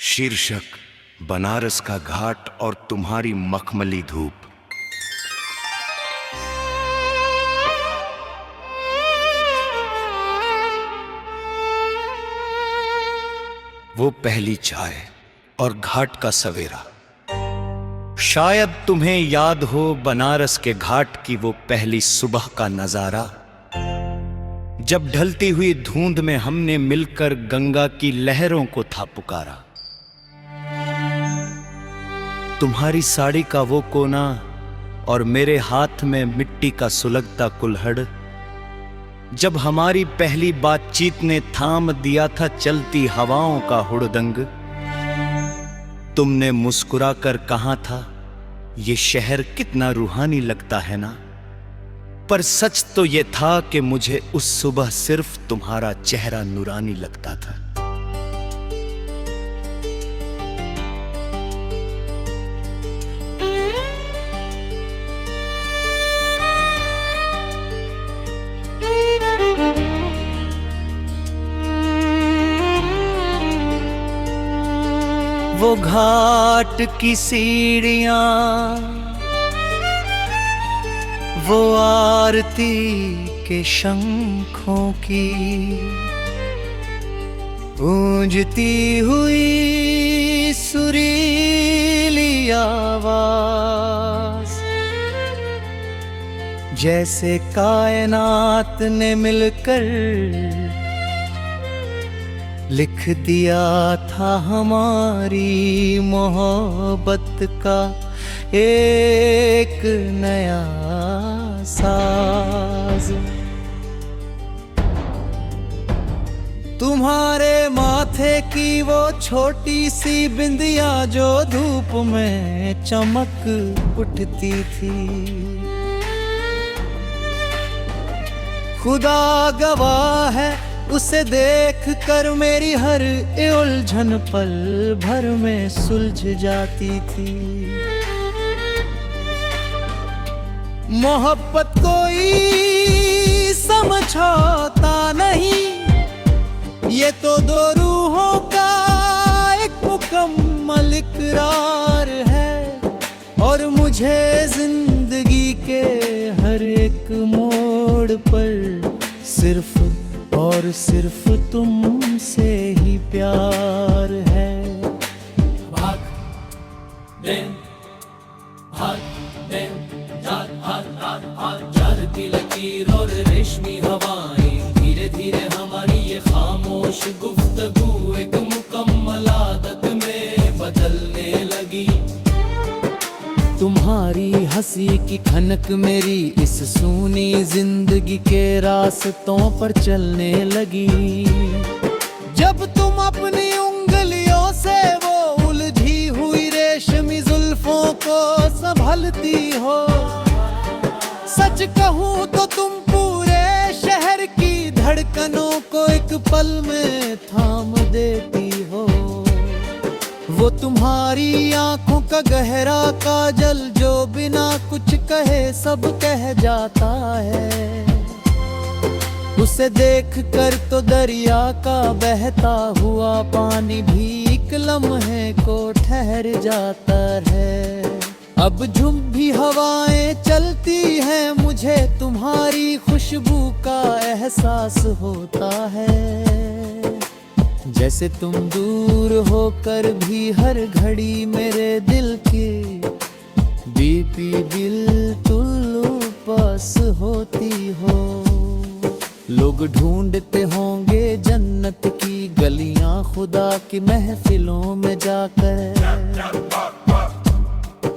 शीर्षक बनारस का घाट और तुम्हारी मखमली धूप। वो पहली चाय और घाट का सवेरा। शायद तुम्हें याद हो बनारस के घाट की वो पहली सुबह का नजारा, जब ढलती हुई धुंध में हमने मिलकर गंगा की लहरों को था पुकारा। तुम्हारी साड़ी का वो कोना और मेरे हाथ में मिट्टी का सुलगता कुल्हड़, जब हमारी पहली बातचीत ने थाम दिया था चलती हवाओं का हुड़दंग। तुमने मुस्कुराकर कहा था, ये शहर कितना रूहानी लगता है ना। पर सच तो ये था कि मुझे उस सुबह सिर्फ तुम्हारा चेहरा नूरानी लगता था। वो घाट की सीढ़ियां, वो आरती के शंखों की गूंजती हुई सुरीली आवाज, जैसे कायनात ने मिलकर लिख दिया था हमारी मोहब्बत का एक नया साज। तुम्हारे माथे की वो छोटी सी बिंदिया जो धूप में चमक उठती थी, खुदा गवाह है उसे देख कर मेरी हर उलझन पल भर में सुलझ जाती थी। मोहब्बत कोई समझौता नहीं, ये तो दो रूहों का एक मुकम्मल इकरार है। और मुझे जिंदगी के हर एक मोड़ पर सिर्फ और सिर्फ तुमसे ही प्यार है। भाग दिन चलती लकीर और रेशमी हवाएं, धीरे धीरे हमारी ये खामोश गुफ्तगू एक मुकम्मल आदत में बदलने लगी। तुम्हारी हंसी की खनक मेरी इस सूनी जिंदगी के रास्तों पर चलने लगी। जब तुम अपनी उंगलियों से वो उलझी हुई रेशमी जुल्फों को संभलती हो, सच कहूँ तो तुम पूरे शहर की धड़कनों को एक पल में थाम देती हो। वो तुम्हारी आंखों का गहरा काजल जो बिना कुछ कहे सब कह जाता है, उसे देख कर तो दरिया का बहता हुआ पानी भी एक लम्हे को ठहर जाता है। अब झुम भी हवाएं चलती हैं, मुझे तुम्हारी खुशबू का एहसास होता है। जैसे तुम दूर होकर भी हर घड़ी मेरे दिल की बीपी बिल्कुल पास होती हो। लोग ढूंढते होंगे जन्नत की गलियां खुदा की महफिलों में जाकर,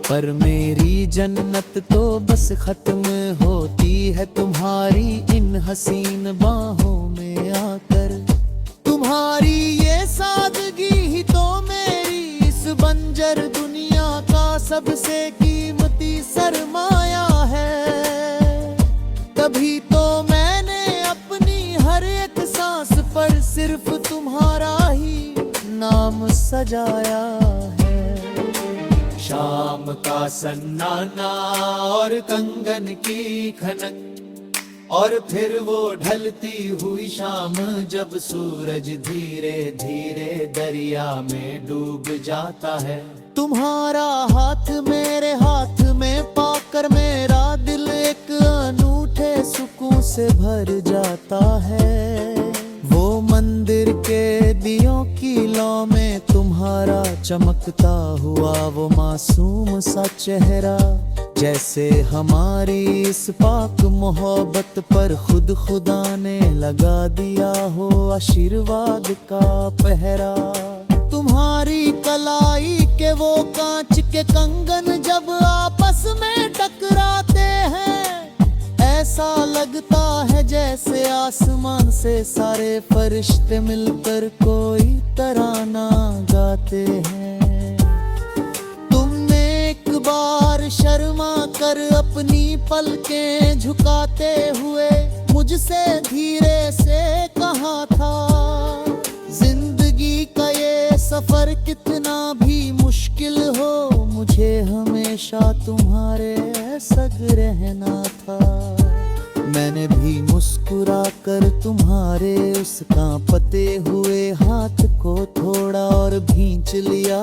पर मेरी जन्नत तो बस खत्म होती है तुम्हारी इन हसीन बाहों में आकर। तुम्हारी ये सादगी ही तो मेरी इस बंजर दुनिया का सबसे कीमती सरमाया है। तभी तो मैंने अपनी हर एक सांस पर सिर्फ तुम्हारा ही नाम सजाया है। शाम का सन्नाटा और कंगन की खनक, और फिर वो ढलती हुई शाम जब सूरज धीरे धीरे दरिया में डूब जाता है। तुम्हारा हाथ मेरे हाथ में पाकर मेरा दिल एक अनूठे सुकून से भर जाता है। वो मंदिर के दियों की लौ में तुम्हारा चमकता हुआ वो मासूम सा चेहरा, जैसे हमारी इस पाक मोहब्बत पर खुद खुदा ने लगा दिया हो आशीर्वाद का पहरा। तुम्हारी कलाई के वो कांच के कंगन जब आपस में टकराते हैं, ऐसा लगता है जैसे आसमान से सारे फरिश्ते मिलकर कोई तराना गाते हैं। तुमने एक बार शर्मा कर अपनी पलकें झुकाते हुए मुझसे धीरे से कहा था, जिंदगी का ये सफर कितना भी मुश्किल हो, मुझे हमेशा तुम्हारे संग रहना था। मैंने भी मुस्कुरा कर तुम्हारे उस कांपते हुए हाथ को थोड़ा और भींच लिया,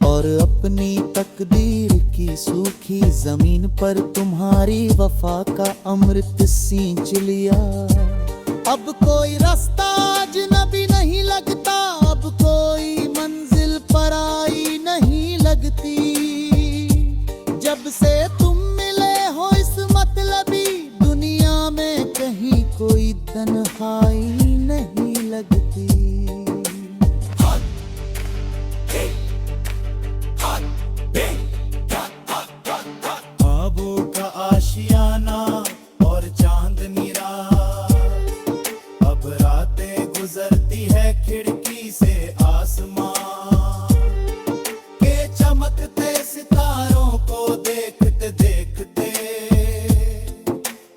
और अपनी तकदीर की सूखी जमीन पर तुम्हारी वफा का अमृत सींच लिया। अब कोई रास्ता अजनबी नहीं लगता, अब कोई मंजिल पराई नहीं लगती। जब से तुम मिले हो इस मतलबी दुनिया में कहीं कोई तन्हाई नहीं लगती। ख्वाबों का आशियाना और चांदनी रात, अब रातें गुजरती है खिड़की से आसमान के चमकते सितारों को देखते देखते।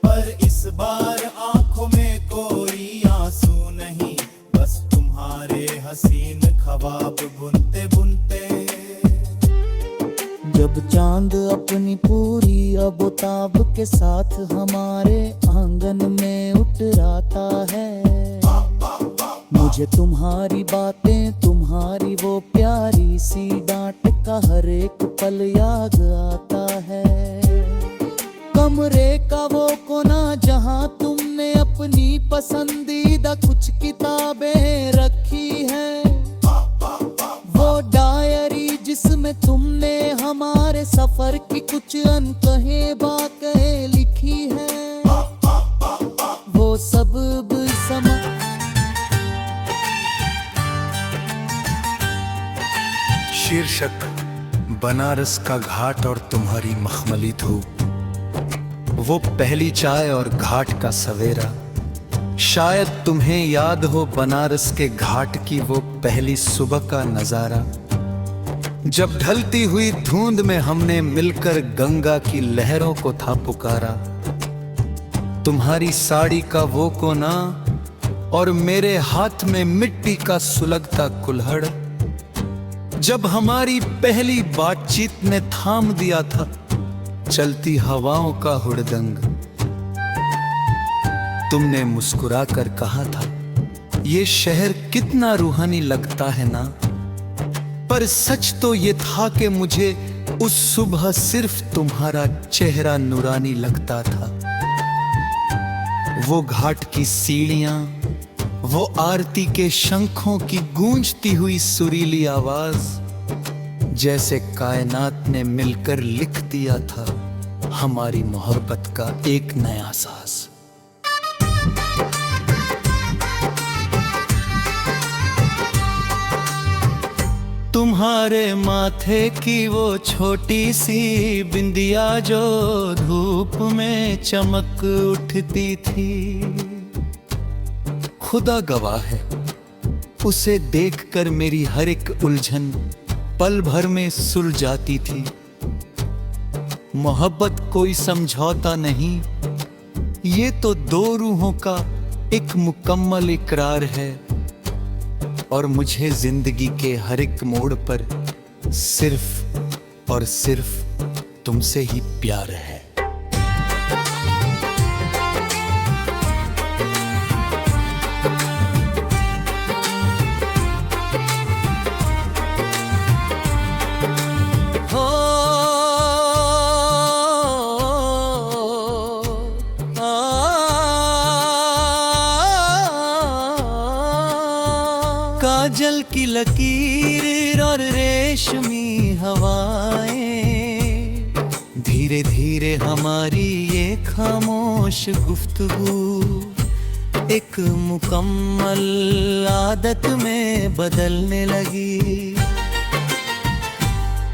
पर इस बार आंखों में कोई आंसू नहीं, बस तुम्हारे हसीन ख्वाब बुनते बुनते। जब चांद अपनी पूरी अबोताब के साथ हमारे आंगन में उतराता है, मुझे तुम्हारी बातें तुम्हारी वो प्यारी सी डांट का हर एक पल याद आता है। कमरे का वो कोना जहां तुमने अपनी पसंदीदा कुछ किताबें रखी हैं, वो डायरी जिसमें तुमने हमारे सफर की कुछ अनकहे बातें लिखी हैं, वो सब समा शीर्षक बनारस का घाट और तुम्हारी मखमली धूप। वो पहली चाय और घाट का सवेरा, शायद तुम्हें याद हो बनारस के घाट की वो पहली सुबह का नजारा, जब ढलती हुई धुंध में हमने मिलकर गंगा की लहरों को था पुकारा। तुम्हारी साड़ी का वो कोना और मेरे हाथ में मिट्टी का सुलगता कुल्हड़, जब हमारी पहली बातचीत ने थाम दिया था चलती हवाओं का हुड़दंग। तुमने मुस्कुरा कर कहा था, ये शहर कितना रूहानी लगता है ना। पर सच तो ये था कि मुझे उस सुबह सिर्फ तुम्हारा चेहरा नूरानी लगता था। वो घाट की सीढ़ियां, वो आरती के शंखों की गूंजती हुई सुरीली आवाज, जैसे कायनात ने मिलकर लिख दिया था हमारी मोहब्बत का एक नया साज। तुम्हारे माथे की वो छोटी सी बिंदिया जो धूप में चमक उठती थी, खुदा गवाह है उसे देखकर मेरी हर एक उलझन पल भर में सुलझाती थी। मोहब्बत कोई समझौता नहीं, ये तो दो रूहों का एक मुकम्मल इकरार है, और मुझे जिंदगी के हर एक मोड़ पर सिर्फ और सिर्फ तुमसे ही प्यार है। काजल की लकीर और रेशमी हवाएं, धीरे धीरे हमारी ये खामोश गुफ्तगू एक मुकम्मल आदत में बदलने लगी।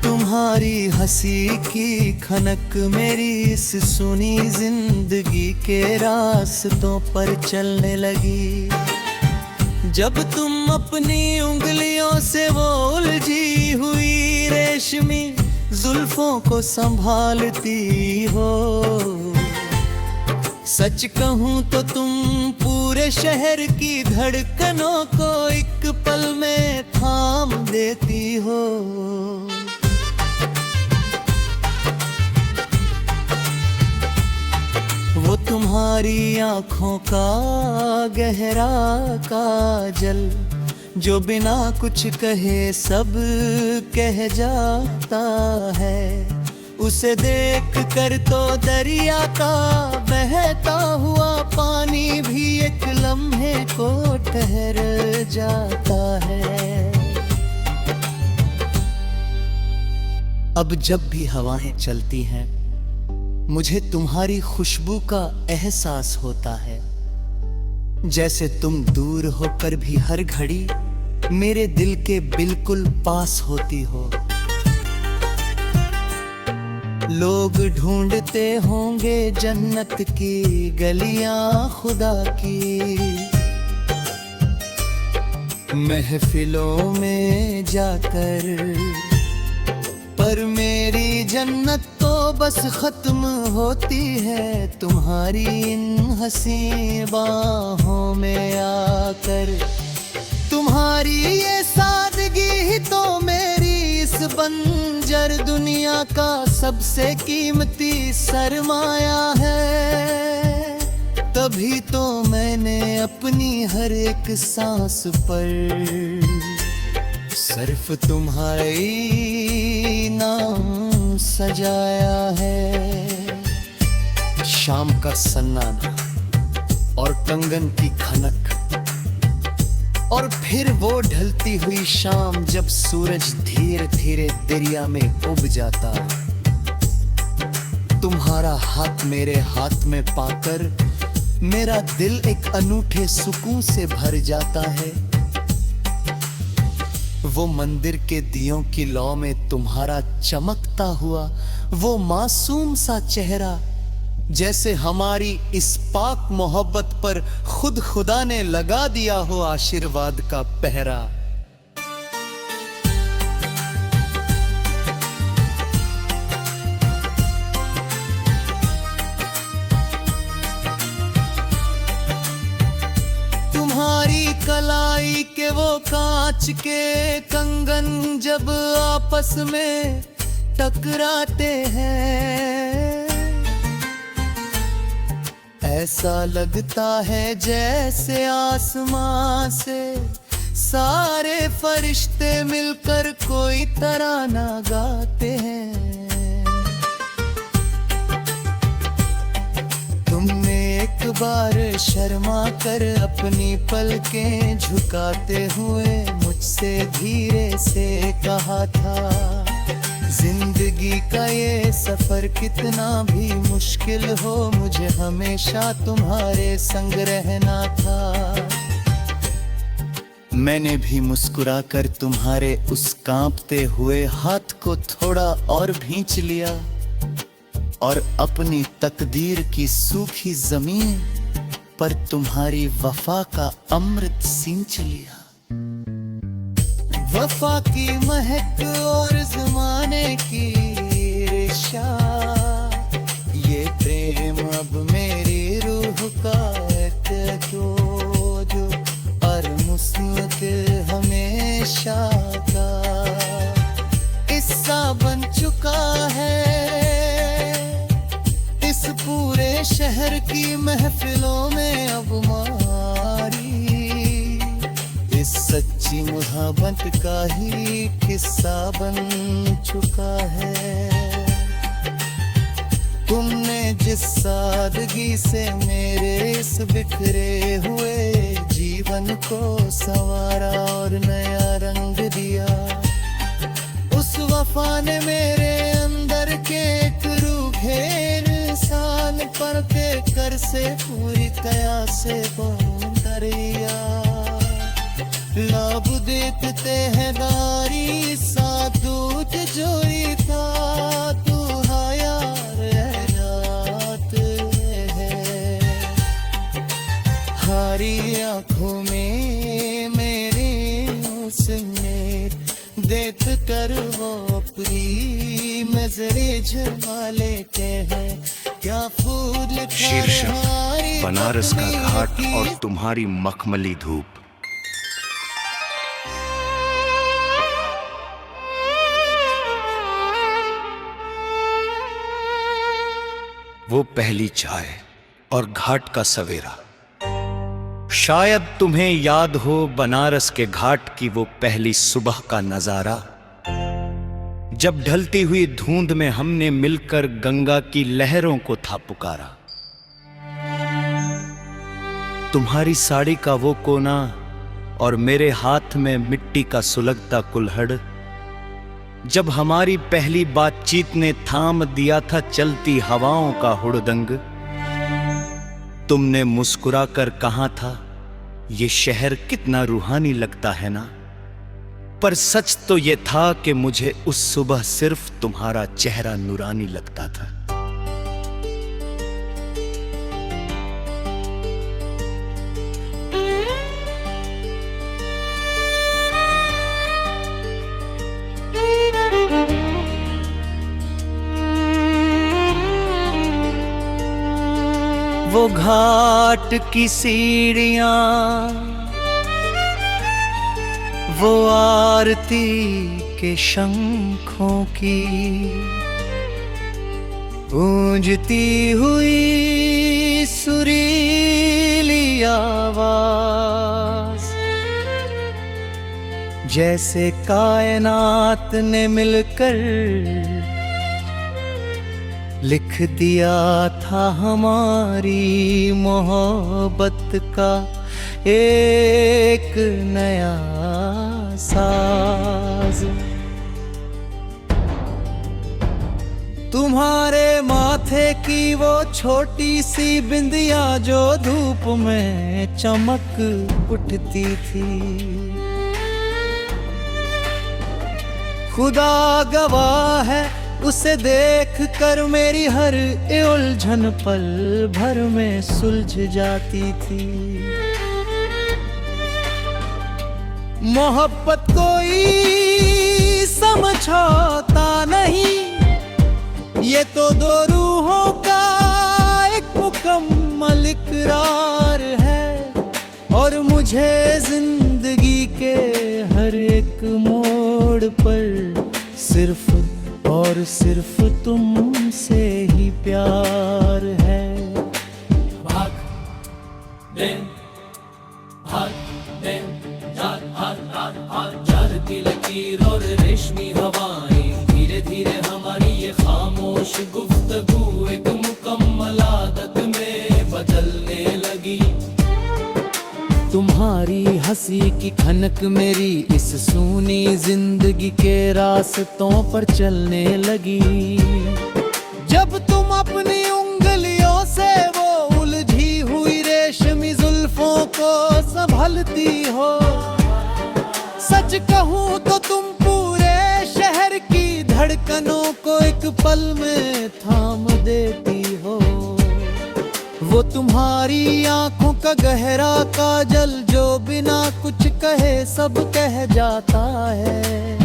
तुम्हारी हंसी की खनक मेरी इस सुनी जिंदगी के रास्तों पर चलने लगी। जब तुम अपनी उंगलियों से वो उलझी हुई रेशमी जुल्फों को संभालती हो, सच कहूं तो तुम पूरे शहर की धड़कनों को एक पल में थाम देती हो। वो तुम्हारी आंखों का गहरा काजल जो बिना कुछ कहे सब कह जाता है, उसे देख कर तो दरिया का बहता हुआ पानी भी एक लम्हे को ठहर जाता है। अब जब भी हवाएं चलती हैं मुझे तुम्हारी खुशबू का एहसास होता है, जैसे तुम दूर होकर भी हर घड़ी मेरे दिल के बिल्कुल पास होती हो। लोग ढूंढते होंगे जन्नत की गलियां खुदा की, महफिलों में जाकर, पर मेरी जन्नत तो बस खत्म होती है तुम्हारी इन हसी बाहों में आकर। तुम्हारी ये सादगी ही तो मेरी इस बंजर दुनिया का सबसे कीमती सरमाया है। तभी तो मैंने अपनी हर एक सांस पर सिर्फ तुम्हारी नाम सजाया है। शाम का सन्नाटा और कंगन की खनक, और फिर वो ढलती हुई शाम जब सूरज धीरे धीरे दरिया में उब जाता। तुम्हारा हाथ मेरे हाथ में पाकर मेरा दिल एक अनूठे सुकून से भर जाता है। वो मंदिर के दियों की लौ में तुम्हारा चमकता हुआ वो मासूम सा चेहरा, जैसे हमारी इस पाक मोहब्बत पर खुद खुदा ने लगा दिया हो आशीर्वाद का पहरा। तुम्हारी कलाई के वो कांच के कंगन जब आपस में टकराते हैं, ऐसा लगता है जैसे आसमां से सारे फरिश्ते मिलकर कोई तराना गाते हैं। तुमने एक बार शर्मा कर अपनी पलकें झुकाते हुए मुझसे धीरे से कहा था, जिंदगी का ये सफर कितना भी मुश्किल हो मुझे हमेशा तुम्हारे संग रहना था। मैंने भी मुस्कुराकर तुम्हारे उस कांपते हुए हाथ को थोड़ा और भींच लिया और अपनी तकदीर की सूखी जमीन पर तुम्हारी वफा का अमृत सींच लिया। वफा की महक और ज़माने की ईर्ष्या, ये प्रेम अब मेरी रूह का एतजोज और मुस्लित हमेशा का हिस्सा बन चुका है। इस पूरे शहर की महफिलों में अब हमारी इस सच्ची मोहब्बत का ही किस्सा बन चुका है। तुमने जिस सादगी से मेरे इस बिखरे हुए जीवन मन को संवारा और नया रंग दिया। उस वफा ने मेरे अंदर के एक रूखे इंसान पर कर से पूरी कया से बंदरिया। लब देखते हैं गारी सा दूध जोरी था, तू यार रात है। हारी आंखों में मेरे उसने देख कर वो अपनी नजरे झुमा लेते हैं। क्या फूल शीर्षक बनारस का घाट और तुम्हारी मखमली धूप। वो पहली चाय और घाट का सवेरा। शायद तुम्हें याद हो बनारस के घाट की वो पहली सुबह का नजारा, जब ढलती हुई धुंध में हमने मिलकर गंगा की लहरों को था पुकारा। तुम्हारी साड़ी का वो कोना और मेरे हाथ में मिट्टी का सुलगता कुल्हड़, जब हमारी पहली बातचीत ने थाम दिया था चलती हवाओं का हुड़दंग। तुमने मुस्कुरा कर कहा था ये शहर कितना रूहानी लगता है ना, पर सच तो ये था कि मुझे उस सुबह सिर्फ तुम्हारा चेहरा नूरानी लगता था। वो घाट की सीढ़ियां, वो आरती के शंखों की गूंजती हुई सुरीली आवाज, जैसे कायनात ने मिलकर लिख दिया था हमारी मोहब्बत का एक नया साज। तुम्हारे माथे की वो छोटी सी बिंदिया जो धूप में चमक उठती थी, खुदा गवाह है उसे देख कर मेरी हर उलझन पल भर में सुलझ जाती थी। मोहब्बत कोई समझौता नहीं, ये तो दो रूहों का एक मुकम्मल इकरार है, और मुझे जिंदगी के हर एक मोड़ पर सिर्फ और सिर्फ तुमसे ही प्यार है। भाग दिन चार की लकीर और रेशमी हवाएं, धीरे धीरे हमारी ये खामोश गुफ्तगू एक मुकम्मल आदत में बदलने लगी। तुम्हारी हंसी की खनक मेरी इस सूनी जिंदगी के रास्तों पर चलने लगी। जब तुम अपनी उंगलियों से वो उलझी हुई रेशमी जुल्फों को संभलती हो, सच कहूँ तो तुम पूरे शहर की धड़कनों को एक पल में थाम देती हो। वो तुम्हारी आंखों का गहरा काजल जो बिना कुछ कहे सब कह जाता है,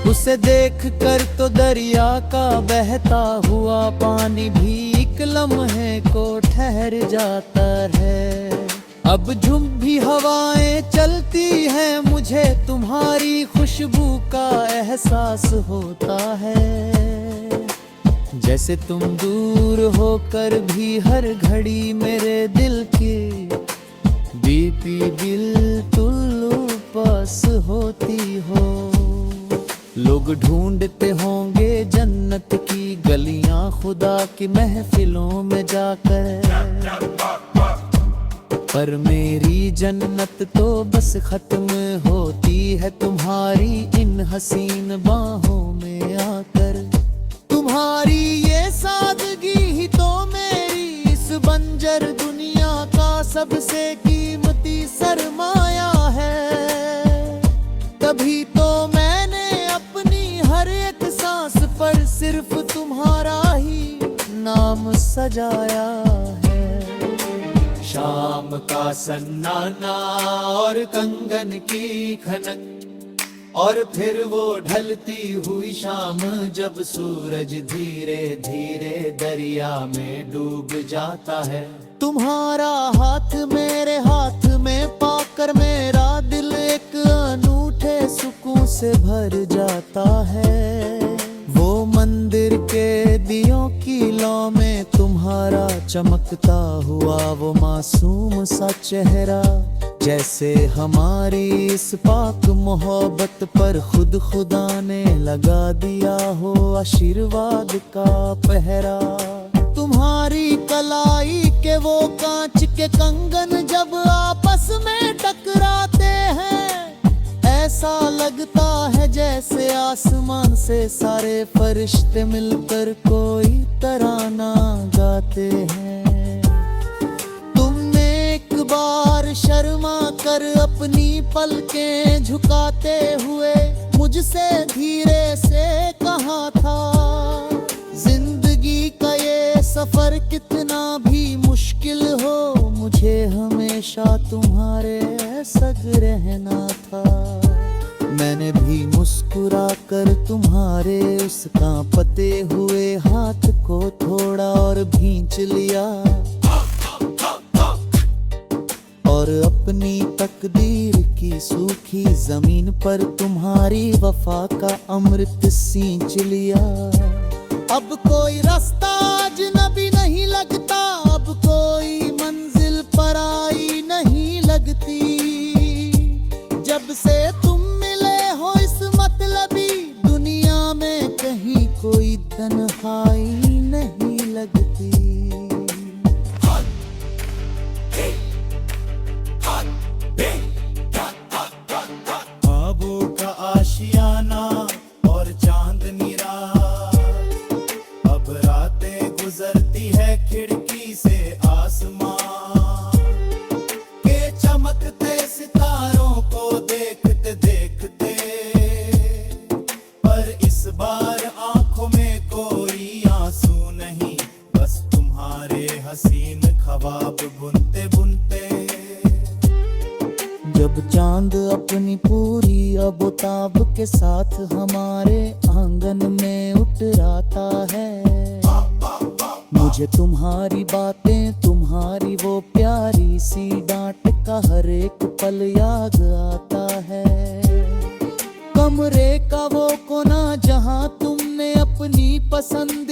उसे देख कर तो दरिया का बहता हुआ पानी भी एक लम्हे को ठहर जाता है। अब झुम भी हवाएं चलती हैं, मुझे तुम्हारी खुशबू का एहसास होता है, जैसे तुम दूर होकर भी हर घड़ी मेरे दिल की बीपी बिल्कुल पास होती हो। लोग ढूंढते होंगे जन्नत की गलियां खुदा की महफिलों में जाकर, पर मेरी जन्नत तो बस खत्म होती है तुम्हारी इन हसीन बाहों में आकर। तुम्हारी ये सादगी ही तो मेरी इस बंजर दुनिया का सबसे कीमती सरमाया है। तभी तो मैंने अपनी हर एक सांस पर सिर्फ तुम्हारा ही नाम सजाया है। शाम का सन्नाटा और कंगन की खनक, और फिर वो ढलती हुई शाम जब सूरज धीरे धीरे दरिया में डूब जाता है। तुम्हारा हाथ मेरे हाथ में पाकर मेरा दिल एक अनूठे सुकून से भर जाता है। वो मंदिर के दियों की लौ में तुम्हारा चमकता हुआ वो मासूम सा चेहरा, जैसे हमारी इस पाक मोहब्बत पर खुद खुदा ने लगा दिया हो आशीर्वाद का पहरा। तुम्हारी कलाई के वो कांच के कंगन जब आपस में टकराते हैं, ऐसा लगता है जैसे आसमान से सारे फरिश्ते मिलकर कोई तराना गाते हैं। तुमने एक बार शर्मा कर अपनी पलकें झुकाते हुए मुझसे धीरे से कहा था, जिंदगी का ये सफर कितना भी मुश्किल हो, मुझे हमेशा तुम्हारे संग रहना था। मैंने भी मुस्कुरा कर तुम्हारे उस कांपते हुए हाथ को थोड़ा और भींच लिया, और अपनी तकदीर की सूखी जमीन पर तुम्हारी वफा का अमृत सींच लिया। अब कोई रास्ता अजनबी नहीं लगता, अब कोई मंजिल पराई नहीं लगती। जब से तुम मिले हो इस मतलबी दुनिया में कहीं कोई तन्हाई नहीं लगती। ख्वाबों का आशियाना और चांदनी रात, अब रातें गुजरती है खिड़की से आसमां के चमकते सितारों को देखते देखते। पर इस बार आंखों में कोई आंसू नहीं, बस तुम्हारे हसीन ख्वाब बुनते बुनते। जब चांद अपनी पूरी अबोताब के साथ हमारे आंगन में उतराता है, मुझे तुम्हारी बातें तुम्हारी वो प्यारी सी डांट का हर एक पल याद आता है। कमरे का वो कोना जहां तुमने अपनी पसंद